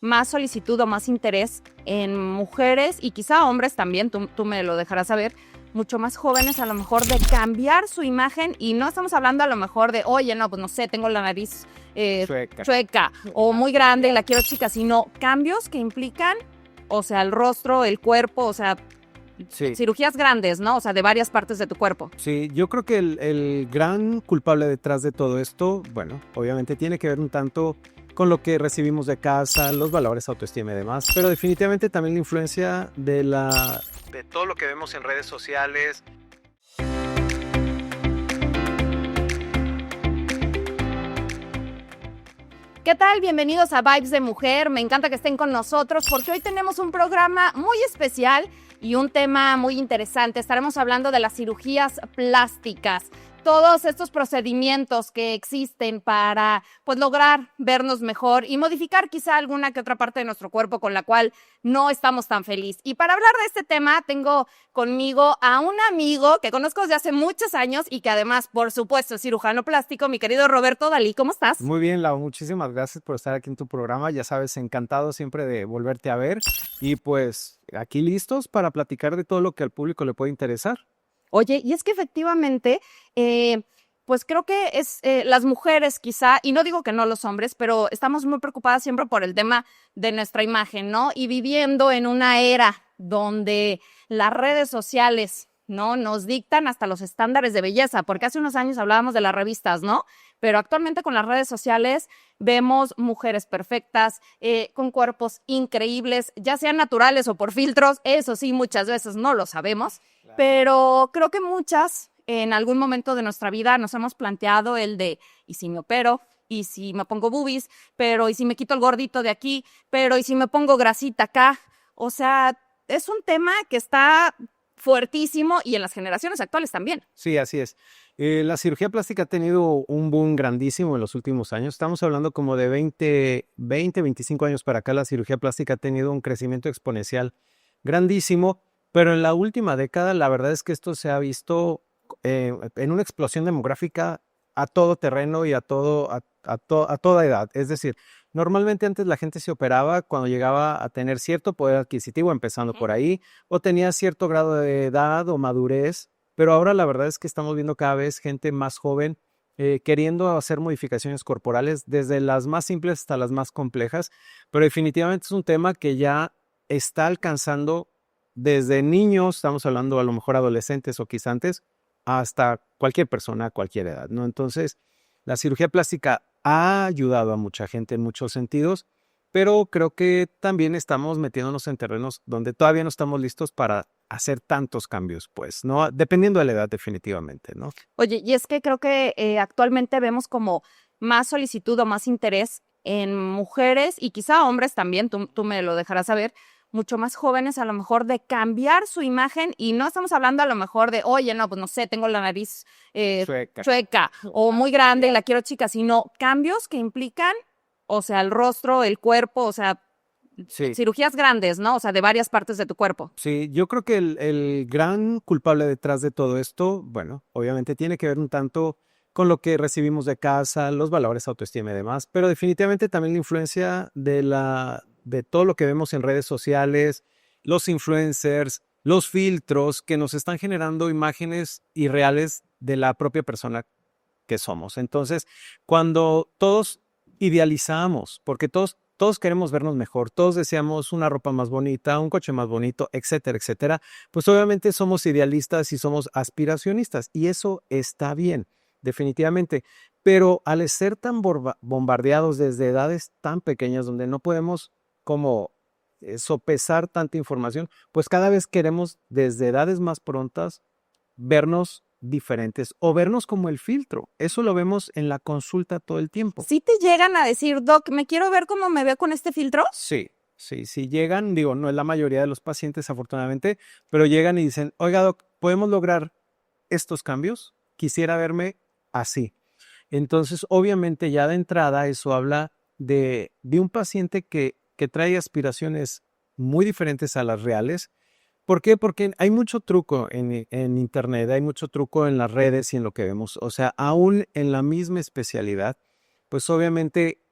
más solicitud o más interés en mujeres y quizá hombres también, tú me lo dejarás saber, mucho más jóvenes a lo mejor de cambiar su imagen, y no estamos hablando a lo mejor de, oye, no, pues no sé, tengo la nariz chueca o muy grande y la quiero chica, sino cambios que implican, o sea, el rostro, el cuerpo, o sea, cirugías grandes, ¿no? O sea, de varias partes de tu cuerpo. Sí, yo creo que el gran culpable detrás de todo esto, bueno, obviamente tiene que ver un tanto con lo que recibimos de casa, los valores, autoestima y demás, pero definitivamente también la influencia de todo lo que vemos en redes sociales. ¿Qué tal? Bienvenidos a Vibes de Mujer. Me encanta que estén con nosotros porque hoy tenemos un programa muy especial y un tema muy interesante. Estaremos hablando de las cirugías plásticas. Todos estos procedimientos que existen para lograr vernos mejor y modificar quizá alguna que otra parte de nuestro cuerpo con la cual no estamos tan felices. Y para hablar de este tema tengo conmigo a un amigo que conozco desde hace muchos años y que además, por supuesto, es cirujano plástico, mi querido Roberto Dalí. ¿Cómo estás? Muy bien, Lau, muchísimas gracias por estar aquí en tu programa. Ya sabes, encantado siempre de volverte a ver y pues aquí listos para platicar de todo lo que al público le puede interesar. Oye, y es que efectivamente, pues creo que es las mujeres quizá, y no digo que no los hombres, pero estamos muy preocupadas siempre por el tema de nuestra imagen, ¿no? Y viviendo en una era donde las redes sociales, ¿no?, nos dictan hasta los estándares de belleza, porque hace unos años hablábamos de las revistas, ¿no? Pero actualmente con las redes sociales vemos mujeres perfectas, con cuerpos increíbles, ya sean naturales o por filtros, eso sí, muchas veces no lo sabemos. Pero creo que muchas en algún momento de nuestra vida nos hemos planteado el de, ¿y si me opero? ¿Y si me pongo boobies? Pero ¿y si me quito el gordito de aquí? Pero ¿y si me pongo grasita acá? O sea, es un tema que está fuertísimo y en las generaciones actuales también. Sí, así es. La cirugía plástica ha tenido un boom grandísimo en los últimos años. Estamos hablando como de 25 años para acá. La cirugía plástica ha tenido un crecimiento exponencial grandísimo. Pero en la última década, la verdad es que esto se ha visto en una explosión demográfica a todo terreno y a toda edad. Es decir, normalmente antes la gente se operaba cuando llegaba a tener cierto poder adquisitivo, empezando por ahí, o tenía cierto grado de edad o madurez. Pero ahora la verdad es que estamos viendo cada vez gente más joven queriendo hacer modificaciones corporales, desde las más simples hasta las más complejas. Pero definitivamente es un tema que ya está alcanzando desde niños, estamos hablando a lo mejor adolescentes o quizá antes, hasta cualquier persona a cualquier edad, ¿no? Entonces, la cirugía plástica ha ayudado a mucha gente en muchos sentidos, pero creo que también estamos metiéndonos en terrenos donde todavía no estamos listos para hacer tantos cambios, pues, ¿no? Dependiendo de la edad, definitivamente, ¿no? Oye, y es que creo que actualmente vemos como más solicitud o más interés en mujeres y quizá hombres también, tú me lo dejarás saber, mucho más jóvenes a lo mejor de cambiar su imagen, y no estamos hablando a lo mejor de, oye, no, pues no sé, tengo la nariz chueca o muy grande y la quiero chica, sino cambios que implican, o sea, el rostro, el cuerpo, o sea, cirugías grandes, ¿no? O sea, de varias partes de tu cuerpo. Sí, yo creo que el gran culpable detrás de todo esto, bueno, obviamente tiene que ver un tanto con lo que recibimos de casa, los valores, autoestima y demás, pero definitivamente también la influencia de todo lo que vemos en redes sociales, los influencers, los filtros que nos están generando imágenes irreales de la propia persona que somos. Entonces, cuando todos idealizamos, porque todos queremos vernos mejor, todos deseamos una ropa más bonita, un coche más bonito, etcétera, etcétera, pues obviamente somos idealistas y somos aspiracionistas, y eso está bien, definitivamente. Pero al ser tan bombardeados desde edades tan pequeñas donde no podemos como sopesar tanta información, pues cada vez queremos desde edades más prontas vernos diferentes o vernos como el filtro. Eso lo vemos en la consulta todo el tiempo. ¿Sí te llegan a decir, doc, me quiero ver como me veo con este filtro? Sí, sí llegan, digo, no es la mayoría de los pacientes afortunadamente, pero llegan y dicen, oiga, doc, ¿podemos lograr estos cambios? Quisiera verme así. Entonces, obviamente ya de entrada eso habla de un paciente que trae aspiraciones muy diferentes a las reales. ¿Por qué? Porque hay mucho truco en internet, hay mucho truco en las redes y en lo que vemos. O sea, aún en la misma especialidad, pues obviamente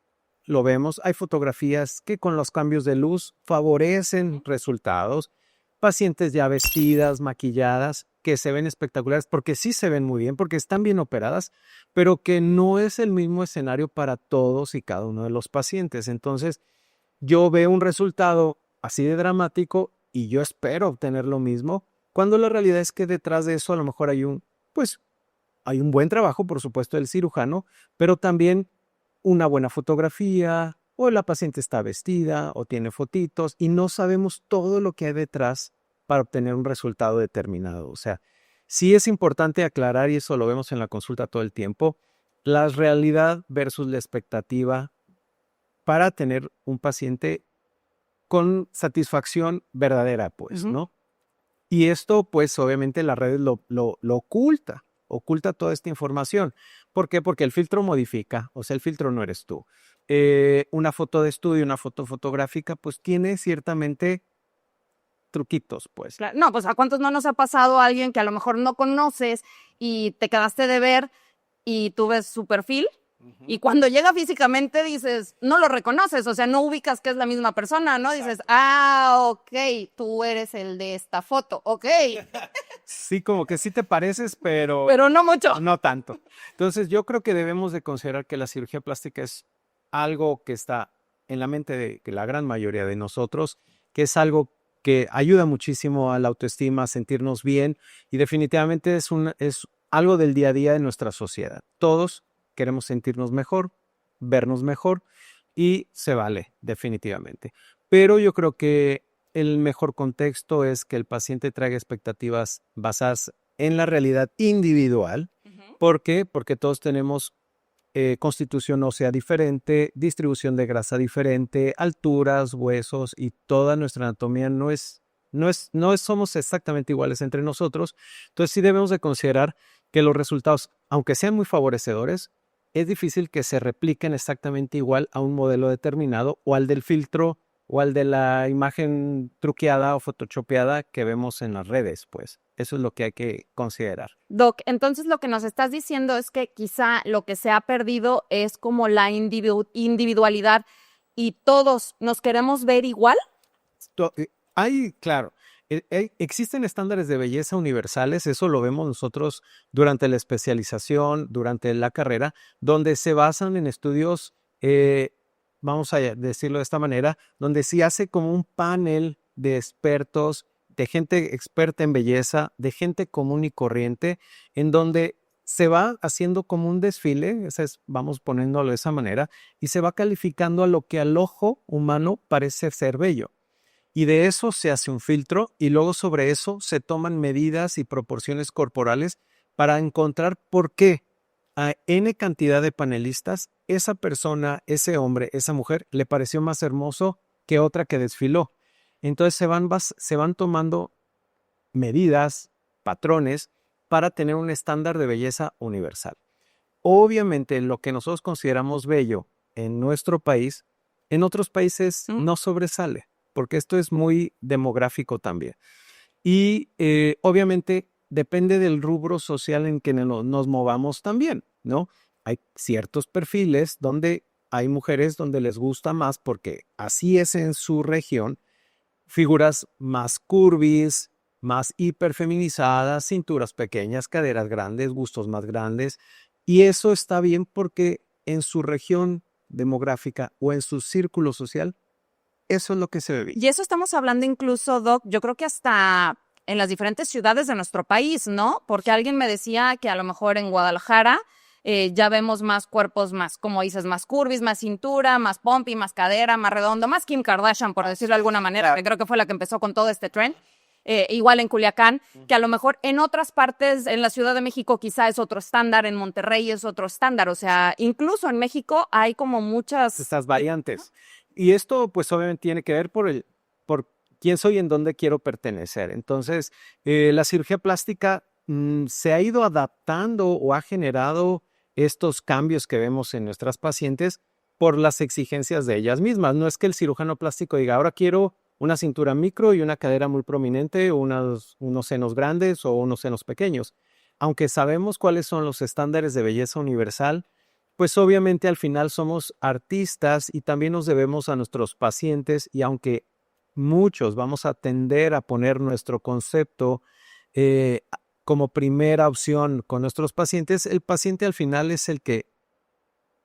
lo vemos, hay fotografías que con los cambios de luz favorecen resultados, pacientes ya vestidas, maquilladas, que se ven espectaculares, porque sí se ven muy bien, porque están bien operadas, pero que no es el mismo escenario para todos y cada uno de los pacientes. Entonces, yo veo un resultado así de dramático y yo espero obtener lo mismo, cuando la realidad es que detrás de eso a lo mejor pues, hay un buen trabajo, por supuesto, del cirujano, pero también una buena fotografía, o la paciente está vestida, o tiene fotitos, y no sabemos todo lo que hay detrás para obtener un resultado determinado. O sea, sí es importante aclarar, y eso lo vemos en la consulta todo el tiempo, la realidad versus la expectativa para tener un paciente con satisfacción verdadera, pues, ¿no? Y esto, pues, obviamente las redes lo oculta toda esta información. ¿Por qué? Porque el filtro modifica, o sea, el filtro no eres tú. Una foto de estudio, una foto fotográfica, pues tiene ciertamente truquitos, pues. No, pues ¿a cuántos no nos ha pasado a alguien que a lo mejor no conoces y te quedaste de ver y tú ves su perfil? Y cuando llega físicamente dices, no lo reconoces, o sea, no ubicas que es la misma persona, ¿no? Exacto. Dices, ok, tú eres el de esta foto, ok. Sí, como que sí te pareces, pero no mucho. No tanto. Entonces, yo creo que debemos de considerar que la cirugía plástica es algo que está en la mente de la gran mayoría de nosotros, que es algo que ayuda muchísimo a la autoestima, a sentirnos bien, y definitivamente es algo del día a día de nuestra sociedad. Todos queremos sentirnos mejor, vernos mejor, y se vale, definitivamente. Pero yo creo que el mejor contexto es que el paciente traiga expectativas basadas en la realidad individual. ¿Por qué? Porque todos tenemos constitución ósea diferente, distribución de grasa diferente, alturas, huesos, y toda nuestra anatomía somos exactamente iguales entre nosotros. Entonces sí debemos de considerar que los resultados, aunque sean muy favorecedores, es difícil que se repliquen exactamente igual a un modelo determinado o al del filtro o al de la imagen truqueada o photoshopeada que vemos en las redes, pues. Eso es lo que hay que considerar. Doc, entonces lo que nos estás diciendo es que quizá lo que se ha perdido es como la individualidad y todos nos queremos ver igual. Claro, existen estándares de belleza universales, eso lo vemos nosotros durante la especialización, durante la carrera, donde se basan en estudios, vamos a decirlo de esta manera, donde se hace como un panel de expertos, de gente experta en belleza, de gente común y corriente, en donde se va haciendo como un desfile, vamos poniéndolo de esa manera, y se va calificando a lo que al ojo humano parece ser bello. Y de eso se hace un filtro y luego sobre eso se toman medidas y proporciones corporales para encontrar por qué a N cantidad de panelistas esa persona, ese hombre, esa mujer le pareció más hermoso que otra que desfiló. Entonces se van tomando medidas, patrones para tener un estándar de belleza universal. Obviamente lo que nosotros consideramos bello en nuestro país, en otros países no sobresale, porque esto es muy demográfico también. Y obviamente depende del rubro social en que nos movamos también, ¿no? Hay ciertos perfiles donde hay mujeres donde les gusta más, porque así es en su región, figuras más curvis, más hiperfeminizadas, cinturas pequeñas, caderas grandes, bustos más grandes. Y eso está bien porque en su región demográfica o en su círculo social, eso es lo que se ve bien. Y eso estamos hablando incluso, Doc, yo creo que hasta en las diferentes ciudades de nuestro país, ¿no? Porque alguien me decía que a lo mejor en Guadalajara ya vemos más cuerpos más, como dices, más curvis, más cintura, más pompi, más cadera, más redondo, más Kim Kardashian, por decirlo de alguna manera, que creo que fue la que empezó con todo este trend. Igual en Culiacán, que a lo mejor en otras partes, en la Ciudad de México quizá es otro estándar, en Monterrey es otro estándar, o sea, incluso en México hay como muchas... Estas variantes. Y esto pues obviamente tiene que ver por quién soy y en dónde quiero pertenecer. Entonces, la cirugía plástica se ha ido adaptando o ha generado estos cambios que vemos en nuestras pacientes por las exigencias de ellas mismas. No es que el cirujano plástico diga, ahora quiero una cintura micro y una cadera muy prominente, unos senos grandes o unos senos pequeños. Aunque sabemos cuáles son los estándares de belleza universal, pues obviamente al final somos artistas y también nos debemos a nuestros pacientes y aunque muchos vamos a tender a poner nuestro concepto eh, como primera opción con nuestros pacientes, el paciente al final es el que,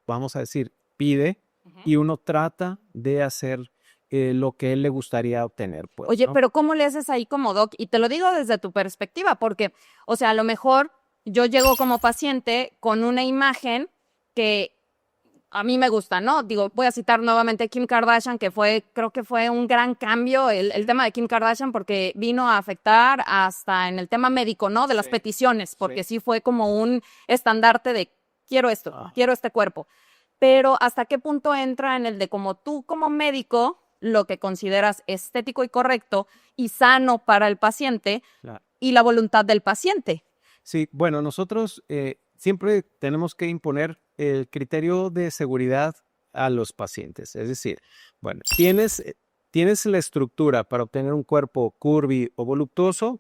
vamos a decir, pide y uno trata de hacer lo que él le gustaría obtener, pues, Oye, ¿no? pero ¿cómo le haces ahí como doc? Y te lo digo desde tu perspectiva, porque, o sea, a lo mejor yo llego como paciente con una imagen que a mí me gusta, ¿no? Digo, voy a citar nuevamente a Kim Kardashian, que creo que fue un gran cambio el tema de Kim Kardashian, porque vino a afectar hasta en el tema médico, ¿no? De las Sí, peticiones, porque sí. sí fue como un estandarte de quiero esto, Ah. quiero este cuerpo. Pero ¿hasta qué punto entra en el de como tú como médico, lo que consideras estético y correcto y sano para el paciente Claro. y la voluntad del paciente? Sí, bueno, nosotros siempre tenemos que imponer el criterio de seguridad a los pacientes. Es decir, bueno, tienes la estructura para obtener un cuerpo curvy o voluptuoso,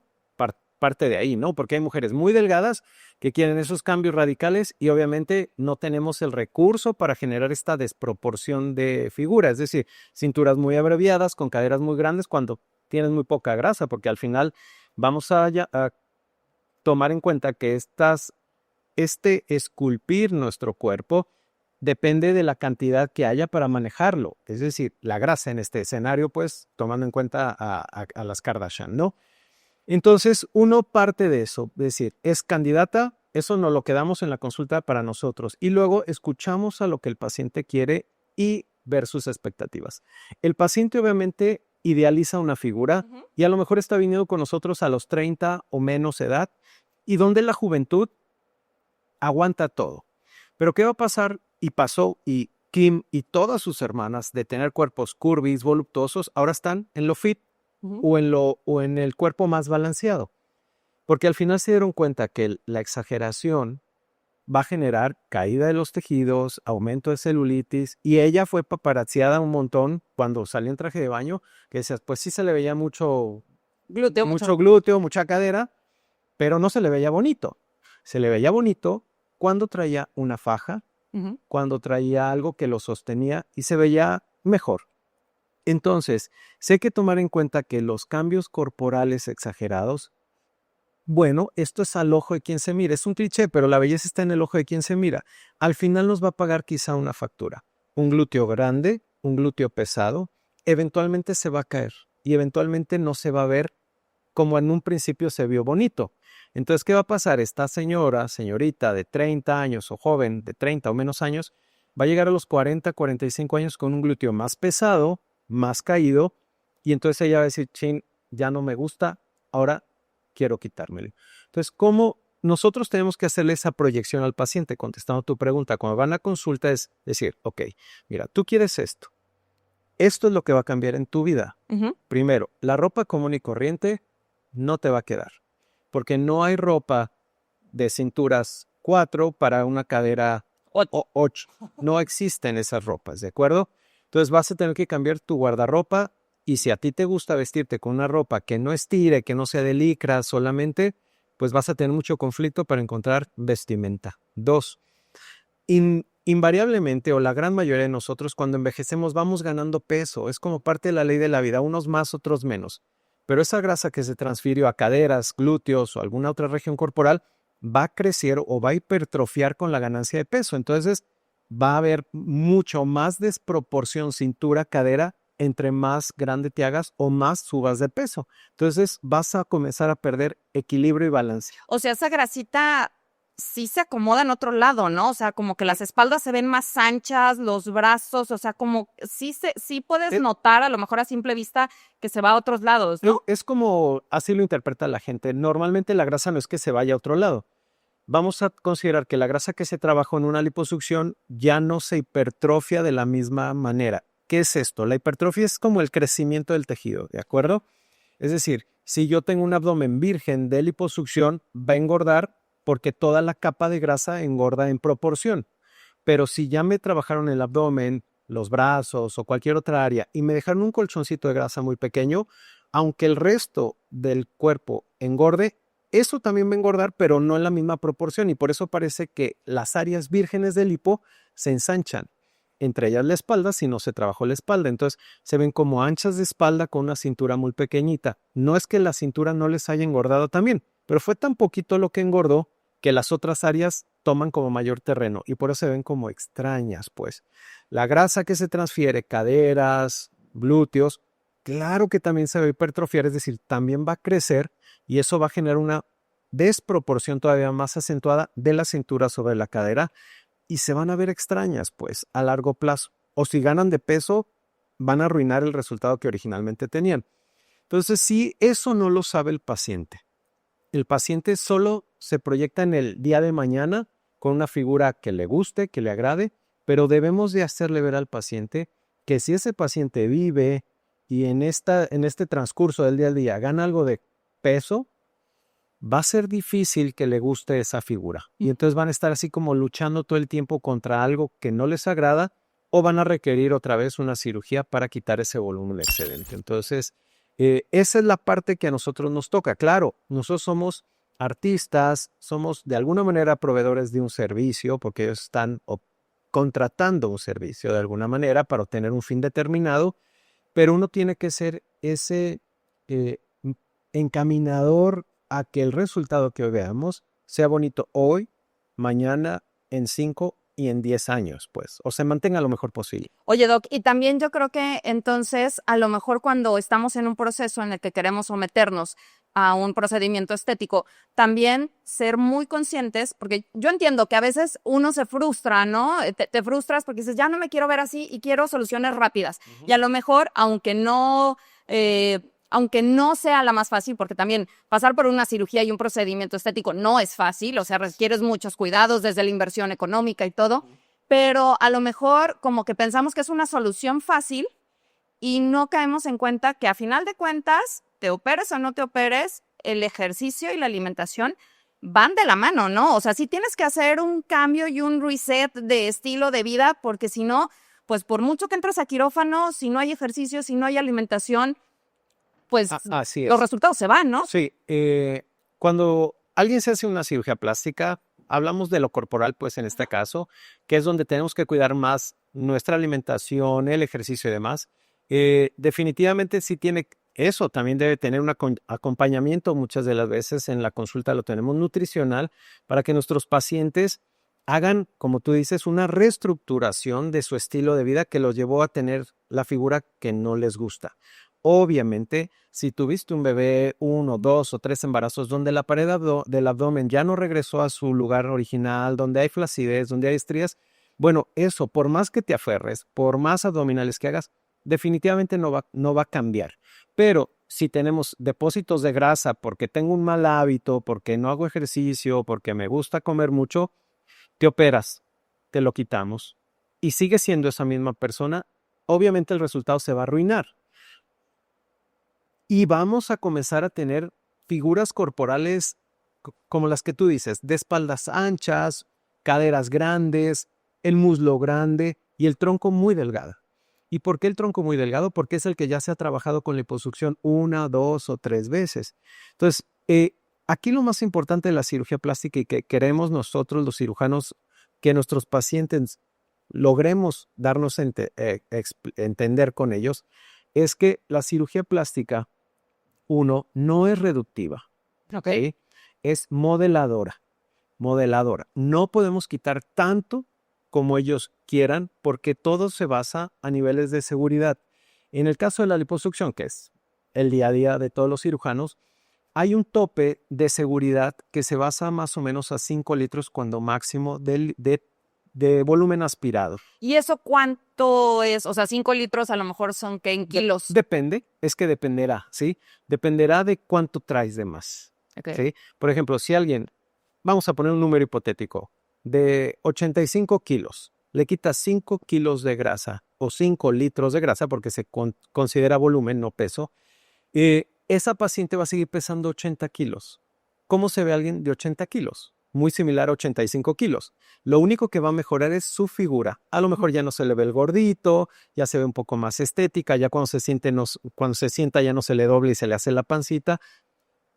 parte de ahí, ¿no? Porque hay mujeres muy delgadas que quieren esos cambios radicales y obviamente no tenemos el recurso para generar esta desproporción de figura. Es decir, cinturas muy abreviadas con caderas muy grandes cuando tienes muy poca grasa, porque al final vamos a tomar en cuenta que esculpir nuestro cuerpo depende de la cantidad que haya para manejarlo. Es decir, la grasa en este escenario, pues tomando en cuenta a las Kardashian, ¿no? Entonces, uno parte de eso, es decir, es candidata, eso nos lo quedamos en la consulta para nosotros y luego escuchamos a lo que el paciente quiere y ver sus expectativas. El paciente obviamente idealiza una figura y a lo mejor está viniendo con nosotros a los 30 o menos edad y donde la juventud aguanta todo. Pero ¿qué va a pasar? Y pasó, y Kim y todas sus hermanas de tener cuerpos curvis, voluptuosos, ahora están en lo fit o en el cuerpo más balanceado. Porque al final se dieron cuenta que la exageración va a generar caída de los tejidos, aumento de celulitis, y ella fue paparazziada un montón cuando salió en traje de baño, que decías, pues sí se le veía mucho glúteo, mucha cadera, pero no se le veía bonito. Se le veía bonito cuando traía una faja, cuando traía algo que lo sostenía y se veía mejor. Entonces, sé que tomar en cuenta que los cambios corporales exagerados, bueno, esto es al ojo de quien se mira. Es un cliché, pero la belleza está en el ojo de quien se mira. Al final nos va a pagar quizá una factura. Un glúteo grande, un glúteo pesado, eventualmente se va a caer y eventualmente no se va a ver como en un principio se vio bonito. Entonces, ¿qué va a pasar? Esta señorita de 30 años o joven de 30 o menos años, va a llegar a los 40, 45 años con un glúteo más pesado, más caído, y entonces ella va a decir, chin, ya no me gusta, ahora quiero quitármelo. Entonces, ¿cómo nosotros tenemos que hacerle esa proyección al paciente? Contestando tu pregunta, cuando van a consulta es decir, ok, mira, tú quieres esto. Esto es lo que va a cambiar en tu vida. Primero, la ropa común y corriente no te va a quedar, porque no hay ropa de cinturas 4 para una cadera 8. No existen esas ropas, ¿de acuerdo? Entonces vas a tener que cambiar tu guardarropa y si a ti te gusta vestirte con una ropa que no estire, que no sea de licra solamente, pues vas a tener mucho conflicto para encontrar vestimenta. 2. Invariablemente o la gran mayoría de nosotros cuando envejecemos vamos ganando peso, es como parte de la ley de la vida, unos más, otros menos. Pero esa grasa que se transfirió a caderas, glúteos o alguna otra región corporal va a crecer o va a hipertrofiar con la ganancia de peso. Entonces va a haber mucho más desproporción cintura-cadera entre más grande te hagas o más subas de peso. Entonces vas a comenzar a perder equilibrio y balance. O sea, esa grasita sí se acomoda en otro lado, ¿no? O sea, como que las espaldas se ven más anchas, los brazos, o sea, como sí puedes notar a lo mejor a simple vista que se va a otros lados, ¿no? Es como así lo interpreta la gente. Normalmente la grasa no es que se vaya a otro lado. Vamos a considerar que la grasa que se trabajó en una liposucción ya no se hipertrofia de la misma manera. ¿Qué es esto? La hipertrofia es como el crecimiento del tejido, ¿de acuerdo? Es decir, si yo tengo un abdomen virgen de liposucción, va a engordar porque toda la capa de grasa engorda en proporción. Pero si ya me trabajaron el abdomen, los brazos o cualquier otra área y me dejaron un colchoncito de grasa muy pequeño, aunque el resto del cuerpo engorde, eso también va a engordar, pero no en la misma proporción, y por eso parece que las áreas vírgenes del lipo se ensanchan, entre ellas la espalda, si no se trabajó la espalda. Entonces se ven como anchas de espalda con una cintura muy pequeñita. No es que la cintura no les haya engordado también, pero fue tan poquito lo que engordó que las otras áreas toman como mayor terreno y por eso se ven como extrañas, pues. La grasa que se transfiere, caderas, glúteos, claro que también se va a hipertrofiar, es decir, también va a crecer y eso va a generar una desproporción todavía más acentuada de la cintura sobre la cadera y se van a ver extrañas, pues, a largo plazo. O si ganan de peso, van a arruinar el resultado que originalmente tenían. Entonces, si eso no lo sabe el paciente solo se proyecta en el día de mañana con una figura que le guste, que le agrade, pero debemos de hacerle ver al paciente que si ese paciente vive y en este transcurso del día a día gana algo de peso, va a ser difícil que le guste esa figura. Y entonces van a estar así como luchando todo el tiempo contra algo que no les agrada o van a requerir otra vez una cirugía para quitar ese volumen excedente. Entonces, esa es la parte que a nosotros nos toca. Claro, nosotros somos artistas, somos de alguna manera proveedores de un servicio porque ellos están contratando un servicio de alguna manera para obtener un fin determinado, pero uno tiene que ser ese encaminador a que el resultado que veamos sea bonito hoy, mañana, en 5 y en 10 años, pues, o se mantenga lo mejor posible. Oye, Doc, y también yo creo que entonces, a lo mejor cuando estamos en un proceso en el que queremos someternos a un procedimiento estético, también ser muy conscientes, porque yo entiendo que a veces uno se frustra, ¿no? Te frustras porque dices, ya no me quiero ver así y quiero soluciones rápidas. Y a lo mejor, aunque no sea la más fácil, porque también pasar por una cirugía y un procedimiento estético no es fácil, o sea, requieres muchos cuidados desde la inversión económica y todo, pero a lo mejor como que pensamos que es una solución fácil y no caemos en cuenta que a final de cuentas, te operes o no te operes, el ejercicio y la alimentación van de la mano, ¿no? O sea, sí tienes que hacer un cambio y un reset de estilo de vida, porque si no, pues por mucho que entres a quirófano, si no hay ejercicio, si no hay alimentación, pues Así es. los resultados se van, ¿no? Sí, cuando alguien se hace una cirugía plástica, hablamos de lo corporal, pues en este caso, que es donde tenemos que cuidar más nuestra alimentación, el ejercicio y demás. Definitivamente sí tiene eso, también debe tener un acompañamiento, muchas de las veces en la consulta lo tenemos nutricional, para que nuestros pacientes hagan, como tú dices, una reestructuración de su estilo de vida que los llevó a tener la figura que no les gusta. Obviamente, si tuviste un bebé, 1, 2 o 3 embarazos donde la pared del abdomen ya no regresó a su lugar original, donde hay flacidez, donde hay estrías, bueno, eso, por más que te aferres, por más abdominales que hagas, definitivamente no va a cambiar. Pero si tenemos depósitos de grasa porque tengo un mal hábito, porque no hago ejercicio, porque me gusta comer mucho, te operas, te lo quitamos y sigues siendo esa misma persona, obviamente el resultado se va a arruinar. Y vamos a comenzar a tener figuras corporales como las que tú dices, de espaldas anchas, caderas grandes, el muslo grande y el tronco muy delgado. ¿Y por qué el tronco muy delgado? Porque es el que ya se ha trabajado con liposucción 1, 2 o 3 veces. Entonces, aquí lo más importante de la cirugía plástica y que queremos nosotros los cirujanos que nuestros pacientes logremos darnos a entender con ellos es que la cirugía plástica no es reductiva, ¿sí? Es modeladora. No podemos quitar tanto como ellos quieran porque todo se basa a niveles de seguridad. En el caso de la liposucción, que es el día a día de todos los cirujanos, hay un tope de seguridad que se basa más o menos a 5 litros cuando máximo de volumen aspirado. ¿Y eso cuánto es? O sea, 5 litros a lo mejor son ¿qué en kilos? Depende, es que dependerá, ¿sí? Dependerá de cuánto traes de más, ¿sí? Por ejemplo, si alguien, vamos a poner un número hipotético, de 85 kilos, le quitas 5 kilos de grasa o 5 litros de grasa porque se considera volumen, no peso, esa paciente va a seguir pesando 80 kilos. ¿Cómo se ve alguien de 80 kilos? Muy similar a 85 kilos. Lo único que va a mejorar es su figura. A lo mejor ya no se le ve el gordito, ya se ve un poco más estética, ya cuando se sienta ya no se le dobla y se le hace la pancita,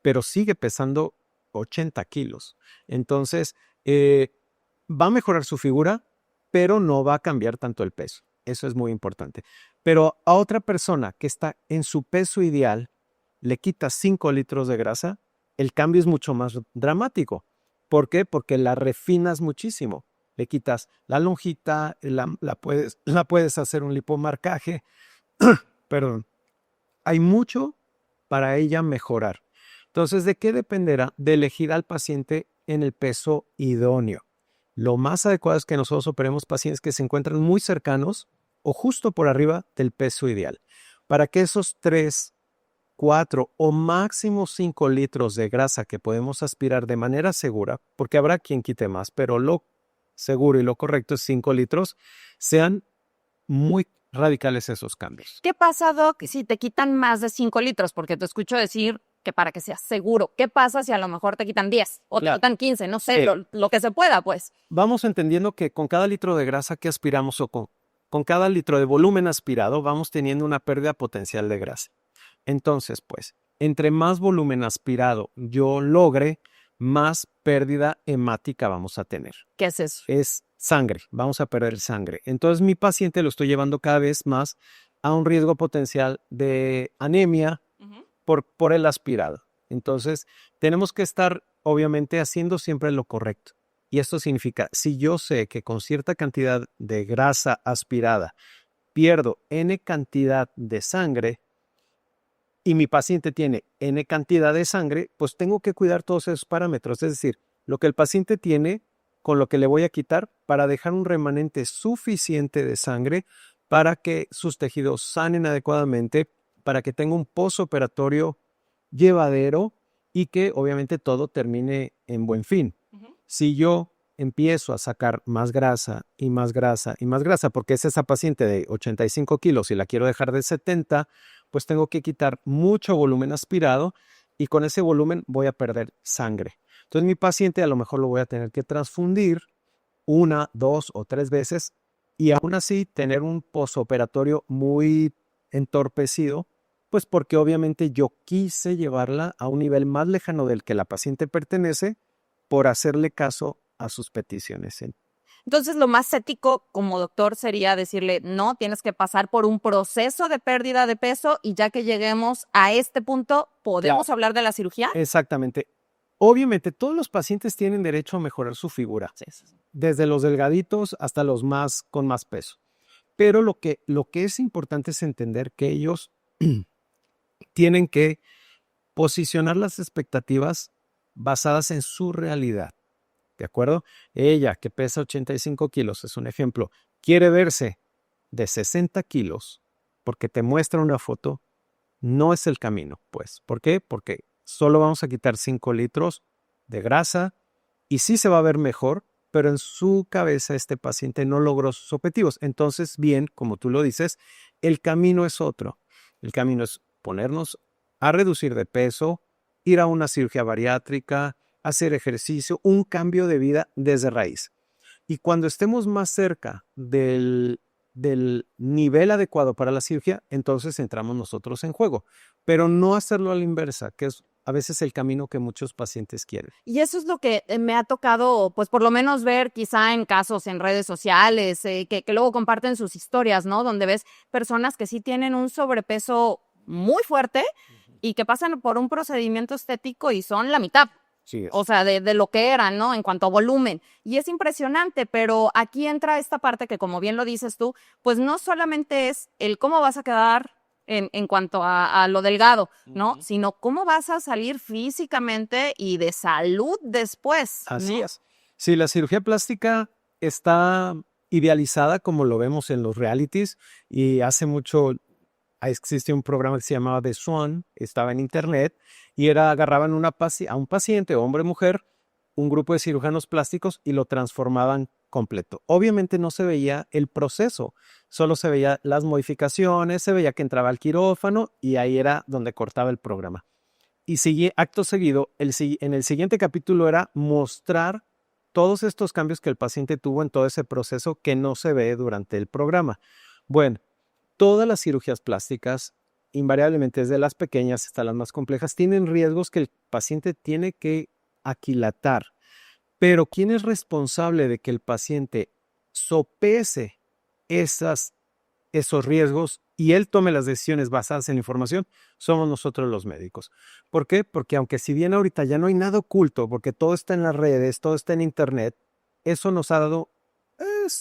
pero sigue pesando 80 kilos. Entonces, va a mejorar su figura, pero no va a cambiar tanto el peso. Eso es muy importante. Pero a otra persona que está en su peso ideal, le quitas 5 litros de grasa, el cambio es mucho más dramático. ¿Por qué? Porque la refinas muchísimo. Le quitas la lonjita, la puedes hacer un lipomarcaje. Perdón. Hay mucho para ella mejorar. Entonces, ¿de qué dependerá? De elegir al paciente en el peso idóneo. Lo más adecuado es que nosotros operemos pacientes que se encuentran muy cercanos o justo por arriba del peso ideal, para que esos 3, 4 o máximo 5 litros de grasa que podemos aspirar de manera segura, porque habrá quien quite más, pero lo seguro y lo correcto es 5 litros, sean muy radicales esos cambios. ¿Qué pasa, Doc, si te quitan más de 5 litros? Porque te escucho decir que para que sea seguro. ¿Qué pasa si a lo mejor te quitan 10 o te quitan 15? No sé, lo que se pueda, pues. Vamos entendiendo que con cada litro de grasa que aspiramos o con cada litro de volumen aspirado, vamos teniendo una pérdida potencial de grasa. Entonces, pues, entre más volumen aspirado yo logre, más pérdida hemática vamos a tener. ¿Qué es eso? Es sangre, vamos a perder sangre. Entonces, mi paciente lo estoy llevando cada vez más a un riesgo potencial de anemia por el aspirado. Entonces, tenemos que estar, obviamente, haciendo siempre lo correcto. Y esto significa, si yo sé que con cierta cantidad de grasa aspirada pierdo N cantidad de sangre y mi paciente tiene N cantidad de sangre, pues tengo que cuidar todos esos parámetros. Es decir, lo que el paciente tiene con lo que le voy a quitar para dejar un remanente suficiente de sangre para que sus tejidos sanen adecuadamente, para que tenga un postoperatorio llevadero y que obviamente todo termine en buen fin. Si yo empiezo a sacar más grasa y más grasa y más grasa, porque es esa paciente de 85 kilos y la quiero dejar de 70, pues tengo que quitar mucho volumen aspirado y con ese volumen voy a perder sangre. Entonces mi paciente a lo mejor lo voy a tener que transfundir 1, 2 o 3 veces y aún así tener un postoperatorio muy entorpecido, pues porque obviamente yo quise llevarla a un nivel más lejano del que la paciente pertenece por hacerle caso a sus peticiones. Entonces, lo más ético como doctor sería decirle, no, tienes que pasar por un proceso de pérdida de peso y ya que lleguemos a este punto, ¿podemos hablar de la cirugía? Exactamente. Obviamente, todos los pacientes tienen derecho a mejorar su figura, desde los delgaditos hasta los más con más peso. Pero lo que es importante es entender que ellos tienen que posicionar las expectativas basadas en su realidad. ¿De acuerdo? Ella, que pesa 85 kilos, es un ejemplo, quiere verse de 60 kilos porque te muestra una foto, no es el camino, pues. ¿Por qué? Porque solo vamos a quitar 5 litros de grasa y sí se va a ver mejor, pero en su cabeza este paciente no logró sus objetivos. Entonces, bien, como tú lo dices, el camino es otro. El camino es ponernos a reducir de peso, ir a una cirugía bariátrica, hacer ejercicio, un cambio de vida desde raíz. Y cuando estemos más cerca del nivel adecuado para la cirugía, entonces entramos nosotros en juego. Pero no hacerlo a la inversa, que es a veces el camino que muchos pacientes quieren. Y eso es lo que me ha tocado, pues por lo menos ver quizá en casos en redes sociales, que luego comparten sus historias, ¿no? Donde ves personas que sí tienen un sobrepeso muy fuerte y que pasan por un procedimiento estético y son la mitad. Sí, O sea, de lo que eran, ¿no? En cuanto a volumen. Y es impresionante, pero aquí entra esta parte que, como bien lo dices tú, pues no solamente es el cómo vas a quedar en cuanto a lo delgado, ¿no? Sino cómo vas a salir físicamente y de salud después. Así ¿no? es. Sí, la cirugía plástica está idealizada como lo vemos en los realities y hace mucho existe un programa que se llamaba The Swan, estaba en internet y agarraban a un paciente, hombre o mujer, un grupo de cirujanos plásticos y lo transformaban completo. Obviamente no se veía el proceso, solo se veía las modificaciones, se veía que entraba al quirófano y ahí era donde cortaba el programa. Y acto seguido, en el siguiente capítulo era mostrar todos estos cambios que el paciente tuvo en todo ese proceso que no se ve durante el programa. Bueno, todas las cirugías plásticas, invariablemente desde las pequeñas hasta las más complejas, tienen riesgos que el paciente tiene que aquilatar. Pero ¿quién es responsable de que el paciente sopese esos riesgos y él tome las decisiones basadas en la información? Somos nosotros los médicos. ¿Por qué? Porque aunque si bien ahorita ya no hay nada oculto, porque todo está en las redes, todo está en internet, eso nos ha dado,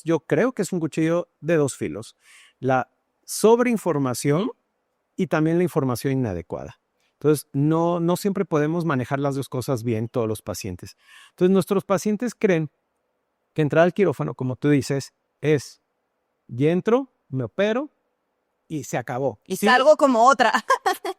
yo creo que es un cuchillo de dos filos. La sobreinformación y también la información inadecuada. Entonces, no siempre podemos manejar las dos cosas bien todos los pacientes. Entonces, nuestros pacientes creen que entrar al quirófano, como tú dices, es, y entro, me opero y se acabó. Y salgo como otra.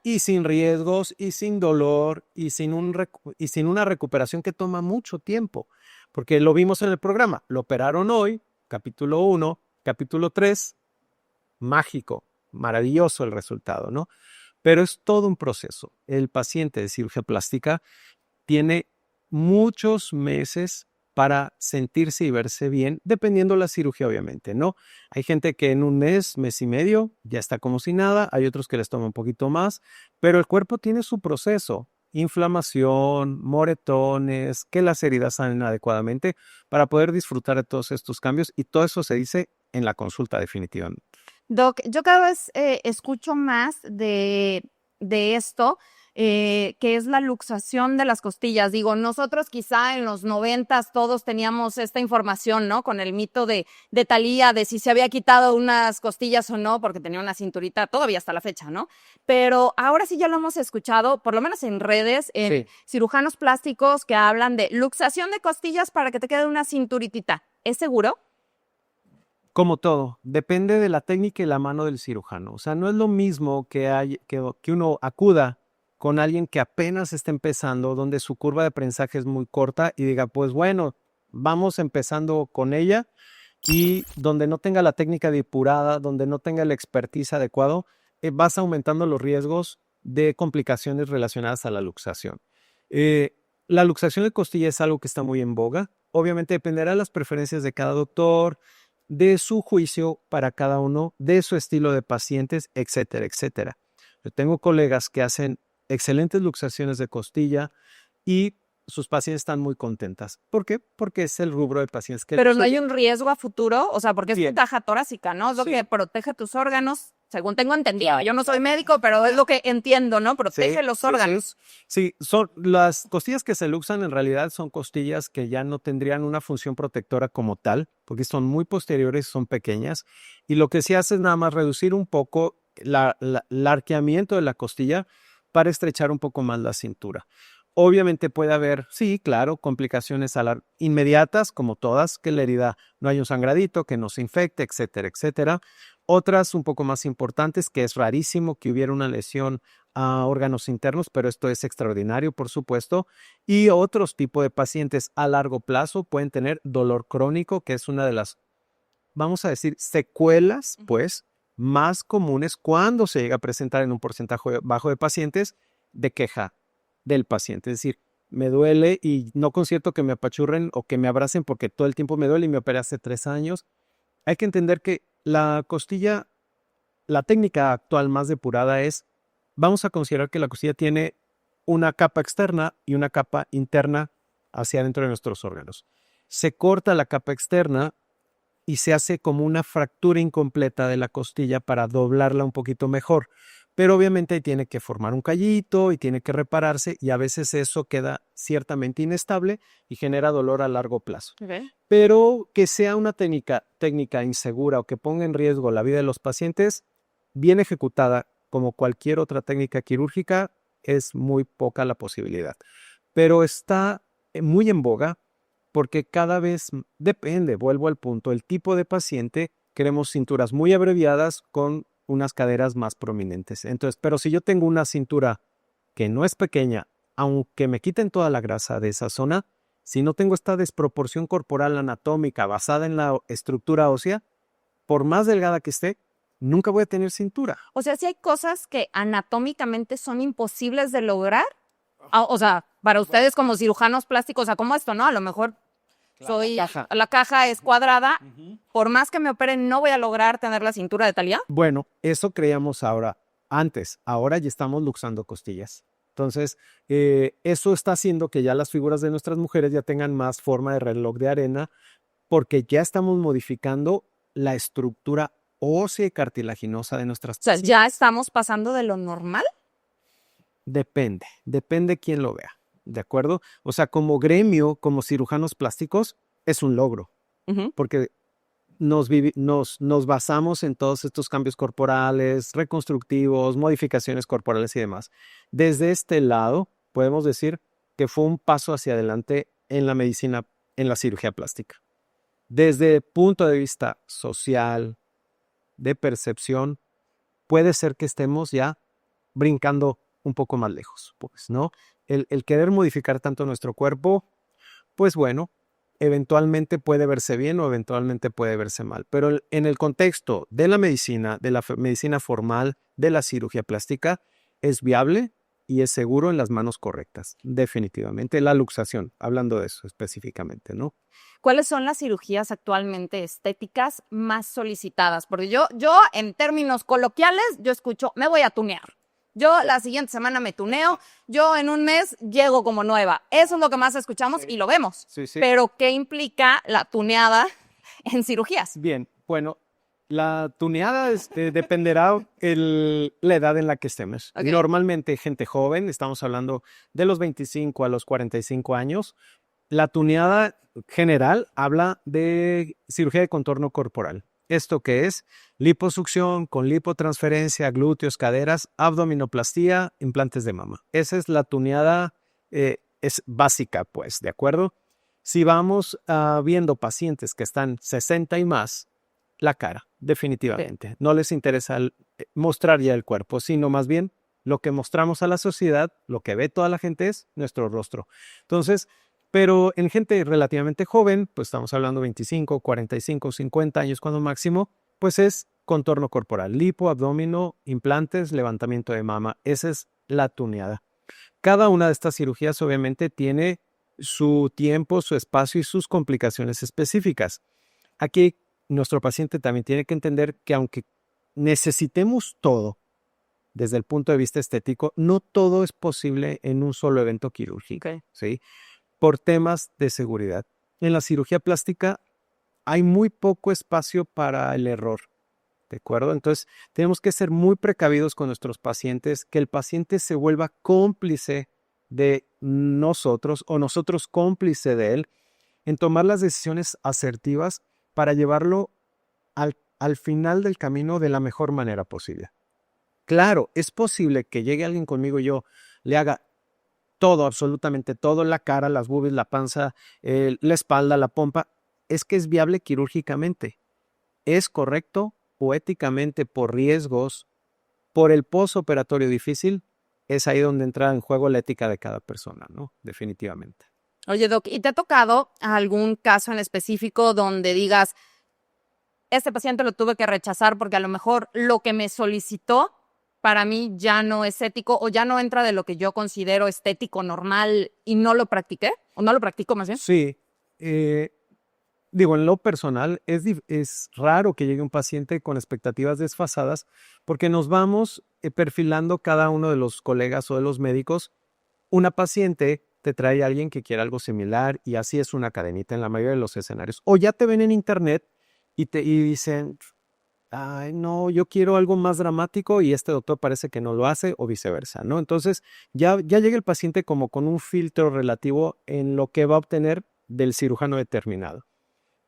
Y sin riesgos, y sin dolor, y sin una recuperación que toma mucho tiempo. Porque lo vimos en el programa. Lo operaron hoy, capítulo 1, capítulo 3, mágico, maravilloso el resultado, ¿no? Pero es todo un proceso. El paciente de cirugía plástica tiene muchos meses para sentirse y verse bien, dependiendo de la cirugía, obviamente, ¿no? Hay gente que en un mes, mes y medio, ya está como si nada, hay otros que les toma un poquito más, pero el cuerpo tiene su proceso, inflamación, moretones, que las heridas salen adecuadamente para poder disfrutar de todos estos cambios y todo eso se dice en la consulta definitivamente. Doc, yo cada vez escucho más de esto, que es la luxación de las costillas. Digo, nosotros quizá en los 90s todos teníamos esta información, ¿no? Con el mito de Thalía, de si se había quitado unas costillas o no, porque tenía una cinturita, todavía hasta la fecha, ¿no? Pero ahora sí ya lo hemos escuchado, por lo menos en redes, en cirujanos plásticos que hablan de luxación de costillas para que te quede una cinturitita. ¿Es seguro? Como todo, depende de la técnica y la mano del cirujano. O sea, no es lo mismo que uno acuda con alguien que apenas está empezando, donde su curva de aprendizaje es muy corta y diga, pues bueno, vamos empezando con ella, y donde no tenga la técnica depurada, donde no tenga el expertise adecuado, vas aumentando los riesgos de complicaciones relacionadas a la luxación. La luxación de costilla es algo que está muy en boga. Obviamente dependerá de las preferencias de cada doctor, de su juicio para cada uno, de su estilo de pacientes, etcétera, etcétera. Yo tengo colegas que hacen excelentes luxaciones de costilla y sus pacientes están muy contentas. ¿Por qué? Porque es el rubro de pacientes que... Pero no hay un riesgo a futuro, o sea, porque es Bien. caja torácica, ¿no? Es lo Sí. que protege tus órganos, según tengo entendido. Yo no soy médico, pero es lo que entiendo, ¿no? Protege los órganos. Sí, son las costillas que se luxan en realidad son costillas que ya no tendrían una función protectora como tal, porque son muy posteriores, son pequeñas, y lo que se hace es nada más reducir un poco el arqueamiento de la costilla para estrechar un poco más la cintura. Obviamente puede haber, sí, claro, complicaciones inmediatas, como todas, que la herida no haya un sangradito, que no se infecte, etcétera, etcétera. Otras un poco más importantes, que es rarísimo que hubiera una lesión a órganos internos, pero esto es extraordinario, por supuesto. Y otros tipos de pacientes a largo plazo pueden tener dolor crónico, que es una de las, vamos a decir, secuelas, pues, más comunes cuando se llega a presentar en un porcentaje bajo de pacientes de queja del paciente. Es decir, me duele y no consiento que me apachurren o que me abracen porque todo el tiempo me duele y me operé hace 3 años. Hay que entender que la costilla, la técnica actual más depurada es, vamos a considerar que la costilla tiene una capa externa y una capa interna hacia adentro de nuestros órganos. Se corta la capa externa y se hace como una fractura incompleta de la costilla para doblarla un poquito mejor. Pero obviamente tiene que formar un callito y tiene que repararse, y a veces eso queda ciertamente inestable y genera dolor a largo plazo. Okay. Pero que sea una técnica insegura o que ponga en riesgo la vida de los pacientes, bien ejecutada como cualquier otra técnica quirúrgica, es muy poca la posibilidad. Pero está muy en boga porque cada vez depende, vuelvo al punto, el tipo de paciente. Queremos cinturas muy abreviadas con unas caderas más prominentes. Entonces, pero si yo tengo una cintura que no es pequeña, aunque me quiten toda la grasa de esa zona, si no tengo esta desproporción corporal anatómica basada en la estructura ósea, por más delgada que esté, nunca voy a tener cintura. O sea, si hay cosas que anatómicamente son imposibles de lograr. O sea, para ustedes como cirujanos plásticos, o sea, como esto, ¿no? A lo mejor la caja es cuadrada. Por más que me operen, no voy a lograr tener la cintura de Thalía. Bueno, eso creíamos antes. Ahora ya estamos luxando costillas. Entonces, eso está haciendo que ya las figuras de nuestras mujeres ya tengan más forma de reloj de arena, porque ya estamos modificando la estructura ósea y cartilaginosa de nuestras O sea, pacientes. ya estamos pasando de lo normal. Depende quién lo vea, ¿de acuerdo? O sea, como gremio, como cirujanos plásticos, es un logro, Ujú. porque nos basamos en todos estos cambios corporales, reconstructivos, modificaciones corporales y demás. Desde este lado, podemos decir que fue un paso hacia adelante en la medicina, en la cirugía plástica. Desde el punto de vista social, de percepción, puede ser que estemos ya brincando un poco más lejos, pues, ¿no? El querer modificar tanto nuestro cuerpo, pues bueno, eventualmente puede verse bien o eventualmente puede verse mal. Pero en el contexto de la medicina, de la medicina formal, de la cirugía plástica, es viable y es seguro en las manos correctas, definitivamente. La luxación, hablando de eso específicamente, ¿no? ¿Cuáles son las cirugías actualmente estéticas más solicitadas? Porque yo en términos coloquiales, yo escucho, me voy a tunear. Yo la siguiente semana me tuneo, yo en un mes llego como nueva. Eso es lo que más escuchamos y lo vemos. Sí. Pero, ¿qué implica la tuneada en cirugías? Bien, bueno, la tuneada dependerá la edad en la que estemos. Ok. Normalmente gente joven, estamos hablando de los 25 a los 45 años. La tuneada general habla de cirugía de contorno corporal. ¿Esto qué es? Liposucción con lipotransferencia, glúteos, caderas, abdominoplastía, implantes de mama. Esa es la tuneada, es básica, pues, ¿de acuerdo? Si vamos viendo pacientes que están 60 y más, la cara, definitivamente. No les interesa mostrar ya el cuerpo, sino más bien lo que mostramos a la sociedad, lo que ve toda la gente es nuestro rostro. Entonces, pero en gente relativamente joven, pues estamos hablando 25, 45, 50 años cuando máximo, pues es contorno corporal, lipo, abdomino, implantes, levantamiento de mama. Esa es la tuneada. Cada una de estas cirugías obviamente tiene su tiempo, su espacio y sus complicaciones específicas. Aquí nuestro paciente también tiene que entender que aunque necesitemos todo desde el punto de vista estético, no todo es posible en un solo evento quirúrgico, Ok. ¿sí? Por temas de seguridad. En la cirugía plástica hay muy poco espacio para el error, ¿de acuerdo? Entonces, tenemos que ser muy precavidos con nuestros pacientes, que el paciente se vuelva cómplice de nosotros o nosotros cómplice de él en tomar las decisiones asertivas para llevarlo al final del camino de la mejor manera posible. Claro, es posible que llegue alguien conmigo y yo le haga todo, absolutamente todo, la cara, las boobies, la panza, la espalda, la pompa. Es que es viable quirúrgicamente. Es correcto o éticamente por riesgos, por el postoperatorio difícil, es ahí donde entra en juego la ética de cada persona, ¿no? Definitivamente. Oye, Doc, ¿y te ha tocado algún caso en específico donde digas, este paciente lo tuve que rechazar porque a lo mejor lo que me solicitó para mí ya no es ético o ya no entra de lo que yo considero estético normal y no lo practiqué? ¿O no lo practico más bien? Sí, digo, en lo personal, es raro que llegue un paciente con expectativas desfasadas porque nos vamos perfilando cada uno de los colegas o de los médicos. Una paciente te trae a alguien que quiere algo similar y así es una cadenita en la mayoría de los escenarios. O ya te ven en internet y dicen, ay, no, yo quiero algo más dramático y este doctor parece que no lo hace o viceversa, ¿no? Entonces ya llega el paciente como con un filtro relativo en lo que va a obtener del cirujano determinado.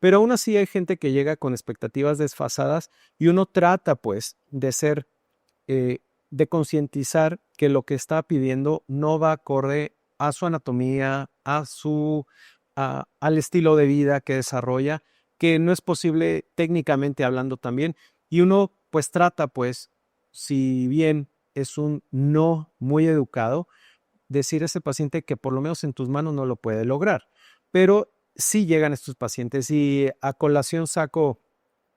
Pero aún así hay gente que llega con expectativas desfasadas y uno trata pues de ser, de concientizar que lo que está pidiendo no va acorde a su anatomía, al estilo de vida que desarrolla, que no es posible técnicamente hablando también. Y uno pues trata pues, si bien es un no muy educado, decir a ese paciente que por lo menos en tus manos no lo puede lograr. Pero sí llegan estos pacientes y a colación saco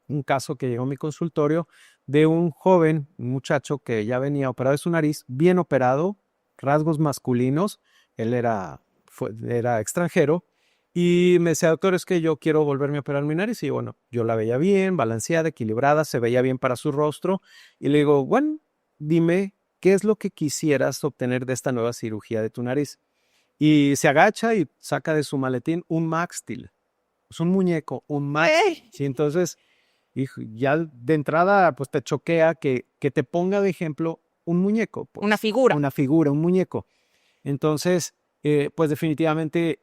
un caso que llegó a mi consultorio de un joven, un muchacho que ya venía operado de su nariz, bien operado, rasgos masculinos, él era extranjero y me decía, doctor, es que yo quiero volverme a operar mi nariz y bueno, yo la veía bien, balanceada, equilibrada, se veía bien para su rostro y le digo, bueno, dime ¿qué es lo que quisieras obtener de esta nueva cirugía de tu nariz? Y se agacha y saca de su maletín un Max Steel. Es un muñeco, un Max. ¡Ey! Sí, entonces, hijo, ya de entrada, pues te choquea que te ponga de ejemplo un muñeco, Una pues, figura. una figura, un muñeco. Entonces, pues definitivamente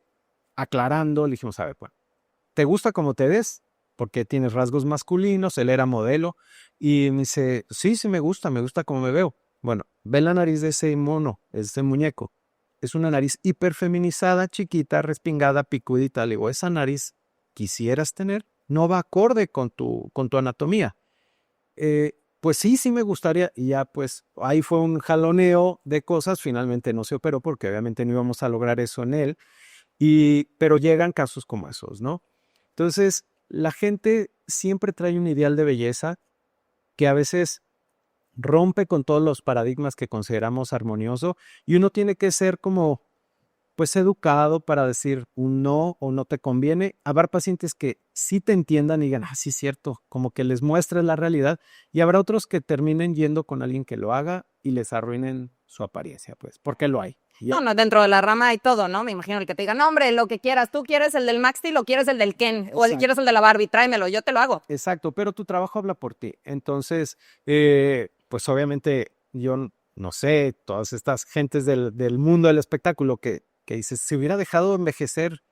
aclarando, le dijimos, a ver, pues, ¿te gusta cómo te ves? Porque tienes rasgos masculinos, él era modelo, y me dice, sí, sí me gusta cómo me veo. Bueno, ve la nariz de ese mono, ese muñeco. Es una nariz hiperfeminizada, chiquita, respingada, picudita. Le digo, esa nariz quisieras tener, no va acorde con tu anatomía. Pues sí, sí me gustaría. Y ya pues ahí fue un jaloneo de cosas. Finalmente no se operó porque obviamente no íbamos a lograr eso en él. Pero llegan casos como esos, ¿no? Entonces, la gente siempre trae un ideal de belleza que a veces rompe con todos los paradigmas que consideramos armonioso y uno tiene que ser como pues educado para decir un no o no te conviene. Habrá pacientes que sí te entiendan y digan, sí es cierto, como que les muestres la realidad, y habrá otros que terminen yendo con alguien que lo haga y les arruinen su apariencia, pues, porque lo hay. No, no, dentro de la rama hay todo, ¿no? Me imagino el que te diga, no, hombre, lo que quieras, tú quieres el del Max Steel o quieres el del Ken, o Exacto. quieres el de la Barbie, tráemelo, yo te lo hago. Exacto, pero tu trabajo habla por ti. Entonces, pues obviamente yo no sé, todas estas gentes del mundo del espectáculo que dices, si hubiera dejado envejecer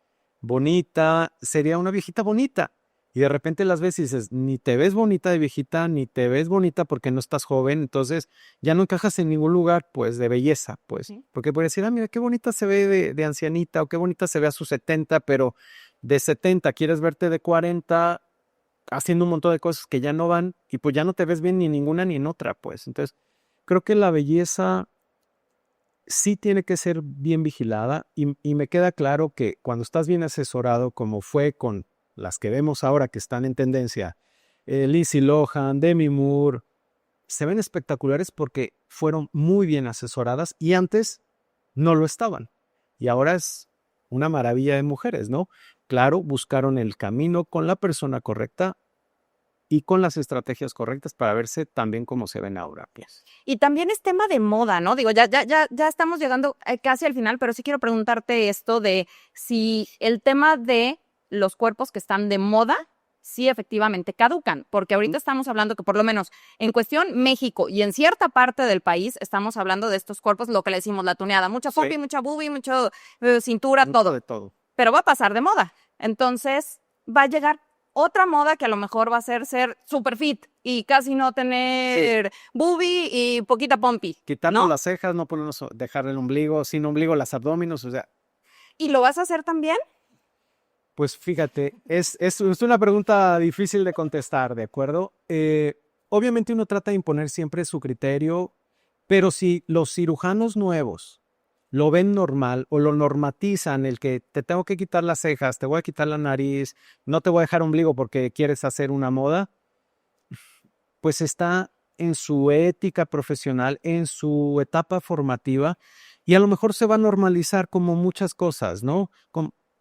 bonita, sería una viejita bonita. Y de repente las ves y dices, ni te ves bonita de viejita, ni te ves bonita porque no estás joven, entonces ya no encajas en ningún lugar, pues, de belleza, pues. Sí. Porque puedes decir, mira, qué bonita se ve de ancianita, o qué bonita se ve a sus 70, pero de 70 quieres verte de 40 haciendo un montón de cosas que ya no van, y pues ya no te ves bien ni en ninguna ni en otra, pues. Entonces, creo que la belleza sí tiene que ser bien vigilada, y me queda claro que cuando estás bien asesorado, como fue con las que vemos ahora que están en tendencia, Lindsay Lohan, Demi Moore, se ven espectaculares porque fueron muy bien asesoradas y antes no lo estaban. Y ahora es una maravilla de mujeres, ¿no? Claro, buscaron el camino con la persona correcta y con las estrategias correctas para verse tan bien como se ven ahora, pues. Y también es tema de moda, ¿no? Digo, ya estamos llegando casi al final, pero sí quiero preguntarte esto de si el tema de los cuerpos que están de moda, sí efectivamente caducan, porque ahorita estamos hablando que por lo menos en cuestión México y en cierta parte del país estamos hablando de estos cuerpos, lo que le decimos la tuneada, mucha Sí. pompi, mucha boobie, mucho cintura, Mucho todo, de todo. pero va a pasar de moda. Entonces va a llegar otra moda que a lo mejor va a ser super fit y casi no tener boobie y poquita pompi, Quitarnos ¿no? las cejas, no ponernos, dejar el ombligo, sin ombligo las abdóminos, o sea, ¿Y lo vas a hacer también? pues fíjate, es una pregunta difícil de contestar, ¿de acuerdo? Obviamente uno trata de imponer siempre su criterio, pero si los cirujanos nuevos lo ven normal o lo normatizan, el que te tengo que quitar las cejas, te voy a quitar la nariz, no te voy a dejar ombligo porque quieres hacer una moda, pues está en su ética profesional, en su etapa formativa, y a lo mejor se va a normalizar como muchas cosas, ¿no?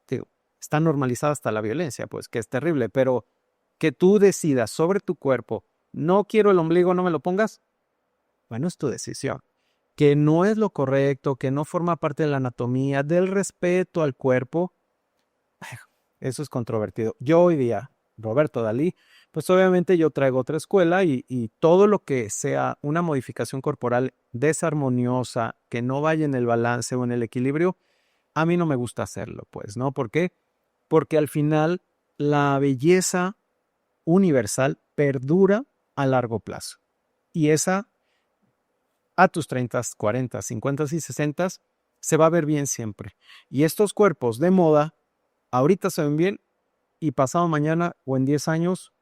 Digo, está normalizada hasta la violencia, pues que es terrible, pero que tú decidas sobre tu cuerpo, no quiero el ombligo, no me lo pongas, bueno, es tu decisión. Que no es lo correcto, que no forma parte de la anatomía, del respeto al cuerpo, eso es controvertido. Yo hoy día, Roberto Dalí, pues obviamente yo traigo otra escuela, y todo lo que sea una modificación corporal desarmoniosa, que no vaya en el balance o en el equilibrio, a mí no me gusta hacerlo, pues, ¿no? ¿Por qué? Porque al final la belleza universal perdura a largo plazo. Y esa, a tus 30, 40, 50 y 60, se va a ver bien siempre. Y estos cuerpos de moda, ahorita se ven bien, y pasado mañana o en 10 años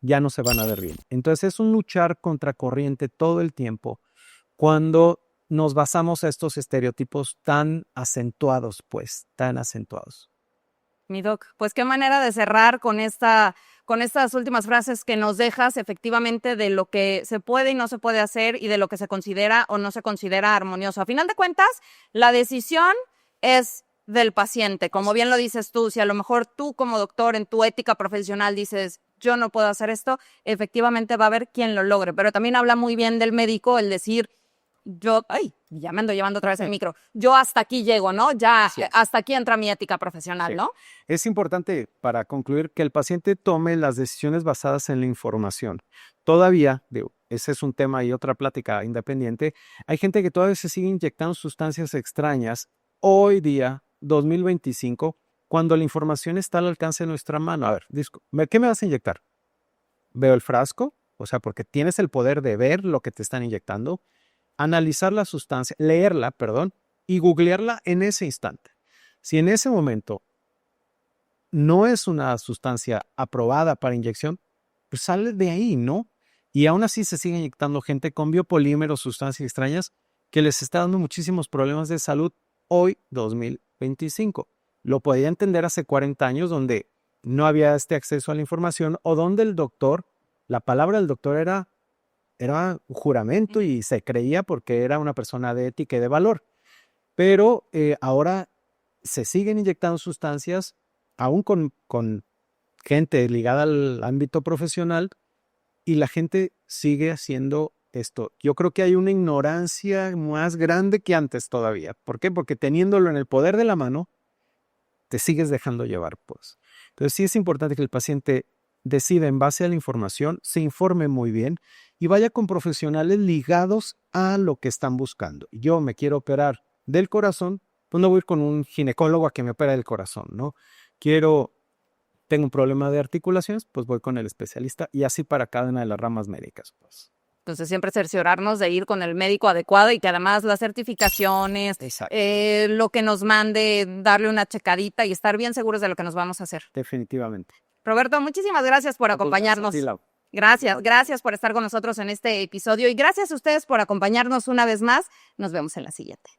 ya no se van a ver bien. Entonces es un luchar contra corriente todo el tiempo cuando nos basamos a estos estereotipos tan acentuados, pues, tan acentuados. Mi doc, pues qué manera de cerrar con estas últimas frases que nos dejas efectivamente de lo que se puede y no se puede hacer y de lo que se considera o no se considera armonioso. A final de cuentas, la decisión es del paciente. Como bien lo dices tú, si a lo mejor tú como doctor en tu ética profesional dices, yo no puedo hacer esto, efectivamente va a haber quien lo logre. Pero también habla muy bien del médico el decir, ya me ando llevando otra vez el micro. Yo hasta aquí llego, ¿no? Ya, Así es. hasta aquí entra mi ética profesional, Sí. ¿no? Es importante, para concluir, que el paciente tome las decisiones basadas en la información. Todavía, ese es un tema y otra plática independiente, hay gente que todavía se sigue inyectando sustancias extrañas hoy día, 2025, cuando la información está al alcance de nuestra mano. A ver, ¿qué me vas a inyectar? Veo el frasco, o sea, porque tienes el poder de ver lo que te están inyectando, analizar la sustancia, leerla, perdón, y googlearla en ese instante. Si en ese momento no es una sustancia aprobada para inyección, pues sale de ahí, ¿no? Y aún así se sigue inyectando gente con biopolímeros, sustancias extrañas, que les está dando muchísimos problemas de salud hoy, 2025. Lo podía entender hace 40 años, donde no había este acceso a la información, o donde el doctor, la palabra del doctor era un juramento y se creía porque era una persona de ética y de valor. Pero ahora se siguen inyectando sustancias, aún con gente ligada al ámbito profesional, y la gente sigue haciendo esto. Yo creo que hay una ignorancia más grande que antes todavía. ¿Por qué? Porque teniéndolo en el poder de la mano, te sigues dejando llevar, pues. Entonces sí es importante que el paciente decida en base a la información, se informe muy bien y vaya con profesionales ligados a lo que están buscando. Yo me quiero operar del corazón, pues no voy a ir con un ginecólogo a que me opere del corazón, ¿no? Tengo un problema de articulaciones, pues voy con el especialista, y así para cada una de las ramas médicas, pues. Entonces siempre cerciorarnos de ir con el médico adecuado y que además las certificaciones, Exacto. lo que nos mande, darle una checadita y estar bien seguros de lo que nos vamos a hacer. Definitivamente. Roberto, muchísimas gracias por acompañarnos. Gracias por estar con nosotros en este episodio y gracias a ustedes por acompañarnos una vez más. Nos vemos en la siguiente.